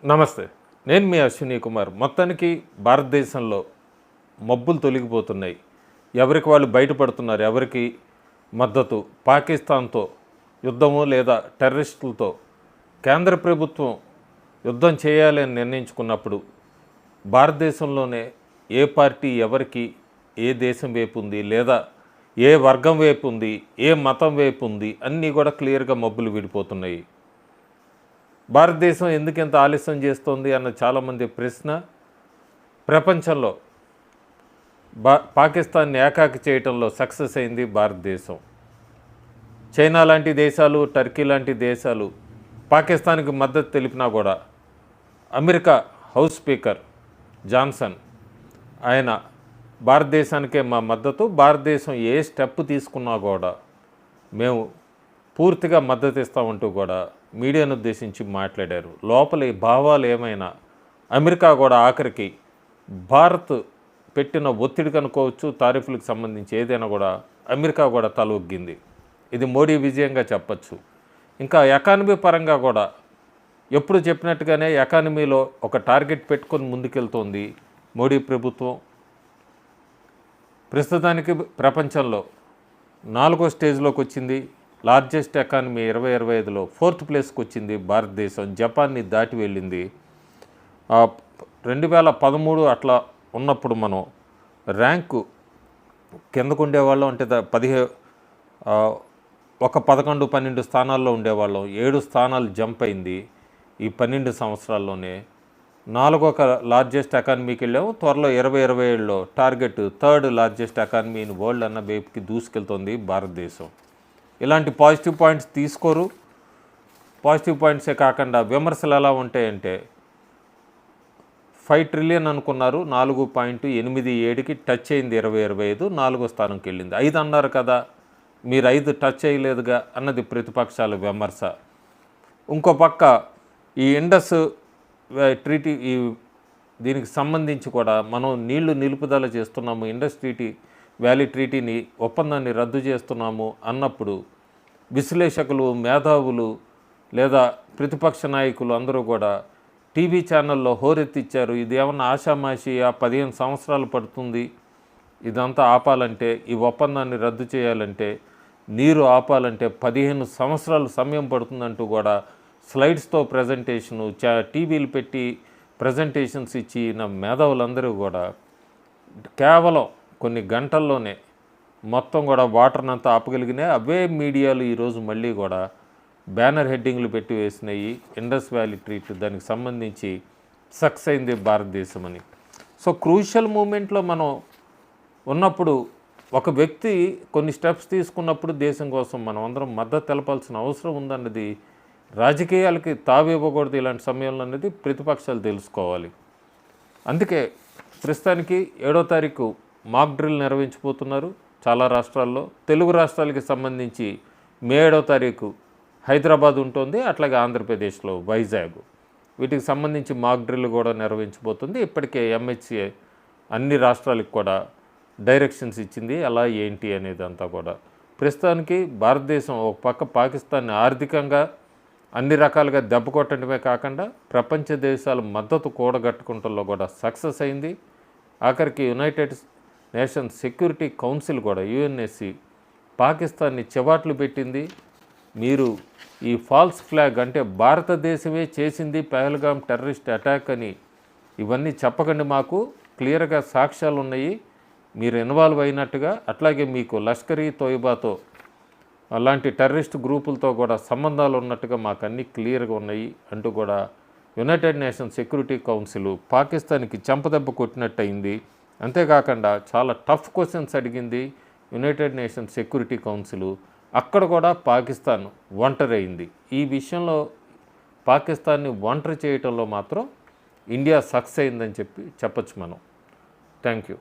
నమస్తే. నేను మీ అశ్విని కుమార్. మొత్తానికి భారతదేశంలో మబ్బులు తొలగిపోతున్నాయి. ఎవరికి వాళ్ళు బయటపడుతున్నారు. ఎవరికి మద్దతు పాకిస్తాన్తో యుద్ధము లేదా టెర్రరిస్టులతో కేంద్ర ప్రభుత్వం యుద్ధం చేయాలి అని నిర్ణయించుకున్నప్పుడు భారతదేశంలోనే ఏ పార్టీ ఎవరికి ఏ దేశం వైపు ఉంది లేదా ఏ వర్గం వైపు ఉంది ఏ మతం వైపు ఉంది అన్నీ కూడా క్లియర్గా మబ్బులు విడిపోతున్నాయి. భారతదేశం ఎందుకు ఎంత ఆలస్యం చేస్తోంది అన్న చాలామంది ప్రశ్న. ప్రపంచంలో పాకిస్తాన్ని ఏకాకి చేయటంలో సక్సెస్ అయింది భారతదేశం. చైనా లాంటి దేశాలు, టర్కీ లాంటి దేశాలు పాకిస్తాన్కి మద్దతు తెలిపినా కూడా అమెరికా హౌస్ స్పీకర్ జాన్సన్ ఆయన భారతదేశానికే మా మద్దతు, భారతదేశం ఏ స్టెప్ తీసుకున్నా కూడా మేము పూర్తిగా మద్దతు ఇస్తామంటూ కూడా మీడియాను ఉద్దేశించి మాట్లాడారు. లోపల ఈ భావాలు ఏమైనా అమెరికా కూడా ఆఖరికి భారత్ పెట్టిన ఒత్తిడికి అనుకోవచ్చు, తారీఫులకు సంబంధించి ఏదైనా కూడా అమెరికా కూడా తలొగ్గింది. ఇది మోడీ విజయంగా చెప్పచ్చు. ఇంకా ఎకానమీ పరంగా కూడా ఎప్పుడు చెప్పినట్టుగానే ఎకానమీలో ఒక టార్గెట్ పెట్టుకొని ముందుకెళ్తోంది మోడీ ప్రభుత్వం. ప్రస్తుతానికి ప్రపంచంలో 4వ స్టేజ్లోకి వచ్చింది. లార్జెస్ట్ ఎకానమీ 2025లో 4th ప్లేస్కి వచ్చింది భారతదేశం. జపాన్ని దాటి వెళ్ళింది. 2013 అట్లా ఉన్నప్పుడు మనం ర్యాంకు కిందకు ఉండేవాళ్ళం. అంటే 11-12 స్థానాల్లో ఉండేవాళ్ళం. 7 స్థానాలు జంప్ అయింది ఈ 12 సంవత్సరాల్లోనే. 4వ లార్జెస్ట్ ఎకానమీకి వెళ్ళాము. త్వరలో 2027లో target 3rd largest economy in world అన్న వైపుకి దూసుకెళ్తుంది భారతదేశం. ఇలాంటి పాజిటివ్ పాయింట్స్ తీసుకోరు. పాజిటివ్ పాయింట్సే కాకుండా విమర్శలు ఎలా ఉంటాయంటే 5 ట్రిలియన్ అనుకున్నారు, 4.87కి టచ్ అయింది 2025, 4వ స్థానంకి వెళ్ళింది. 5 అన్నారు కదా, మీరు 5 టచ్ చేయలేదుగా అన్నది ప్రతిపక్షాల విమర్శ. ఇంకో పక్క ఈ ఇండస్ ట్రీటీ దీనికి సంబంధించి కూడా మనం నీళ్లు నిలుపుదల చేస్తున్నాము, ఇండస్ వ్యాలీ ట్రీటీని ఒప్పందాన్ని రద్దు చేస్తున్నాము అన్నప్పుడు విశ్లేషకులు, మేధావులు లేదా ప్రతిపక్ష నాయకులు అందరూ కూడా టీవీ ఛానల్లో హోరెత్తిచ్చారు. ఇది ఏమన్నా ఆషామాషి 15 సంవత్సరాలు పడుతుంది ఇదంతా ఆపాలంటే, ఈ ఒప్పందాన్ని రద్దు చేయాలంటే, నీరు ఆపాలంటే 15 సంవత్సరాలు సమయం పడుతుందంటూ కూడా స్లైడ్స్తో ప్రజెంటేషను టీవీలు పెట్టి ప్రజెంటేషన్స్ ఇచ్చిన మేధావులందరూ కూడా కేవలం కొన్ని గంటల్లోనే మొత్తం కూడా వాటర్నంతా ఆపగలిగినాయి. అవే మీడియాలు ఈరోజు మళ్ళీ కూడా బ్యానర్ హెడ్డింగ్లు పెట్టి వేసినాయి ఇండస్ వ్యాలీ ట్రీట్ దానికి సంబంధించి సక్సెస్ అయింది భారతదేశం అని. సో క్రూషియల్ మూమెంట్లో మనం ఉన్నప్పుడు ఒక వ్యక్తి కొన్ని స్టెప్స్ తీసుకున్నప్పుడు దేశం కోసం మనం అందరం మద్దతు తెలపాల్సిన అవసరం ఉందన్నది, రాజకీయాలకి తావివ్వకూడదు ఇలాంటి సమయంలో అనేది ప్రతిపక్షాలు తెలుసుకోవాలి. అందుకే ప్రస్తుతానికి 7వ తారీఖు మాక్ డ్రిల్ నిర్వహించబోతున్నారు చాలా రాష్ట్రాల్లో. తెలుగు రాష్ట్రాలకి సంబంధించి మే 7వ తారీఖు హైదరాబాద్ ఉంటుంది, అట్లాగే ఆంధ్రప్రదేశ్లో వైజాగ్. వీటికి సంబంధించి మాక్ డ్రిల్ కూడా నిర్వహించబోతుంది. ఇప్పటికే ఎంహెచ్ఏ అన్ని రాష్ట్రాలకు కూడా డైరెక్షన్స్ ఇచ్చింది, ఎలా ఏంటి అనేది అంతా కూడా. ప్రస్తుతానికి భారతదేశం ఒక పక్క పాకిస్తాన్ని ఆర్థికంగా అన్ని రకాలుగా దెబ్బ కొట్టడమే కాకుండా ప్రపంచ దేశాల మద్దతు కూడగట్టుకుంటంలో కూడా సక్సెస్ అయింది. ఆఖరికి యునైటెడ్ నేషన్స్ సెక్యూరిటీ కౌన్సిల్ కూడా యుఎన్ఎస్సి పాకిస్తాన్ని చివాట్లు పెట్టింది. మీరు ఈ ఫాల్స్ ఫ్లాగ్ అంటే భారతదేశమే చేసింది పహల్గామ్ టెర్రరిస్ట్ అటాక్ అని ఇవన్నీ చెప్పకండి, మాకు క్లియర్గా సాక్ష్యాలు ఉన్నాయి, మీరు ఇన్వాల్వ్ అయినట్టుగా. అట్లాగే మీకు లష్కర్-ఈ తోయిబాతో అలాంటి టెర్రరిస్ట్ గ్రూపులతో కూడా సంబంధాలు ఉన్నట్టుగా మాకు అన్నీ క్లియర్గా ఉన్నాయి అంటూ కూడా యునైటెడ్ నేషన్స్ సెక్యూరిటీ కౌన్సిల్ పాకిస్తాన్కి చెంపదెబ్బ కొట్టినట్టు అయింది. అంతేకాకుండా చాలా టఫ్ క్వశ్చన్స్ అడిగింది యునైటెడ్ నేషన్స్ సెక్యూరిటీ కౌన్సిల్. అక్కడ కూడా పాకిస్తాన్ ఒంటరి అయింది. ఈ విషయంలో పాకిస్తాన్ని ఒంటరి చేయటంలో మాత్రం ఇండియా సక్సెస్ అయిందని చెప్పచ్చు మనం. Thank you.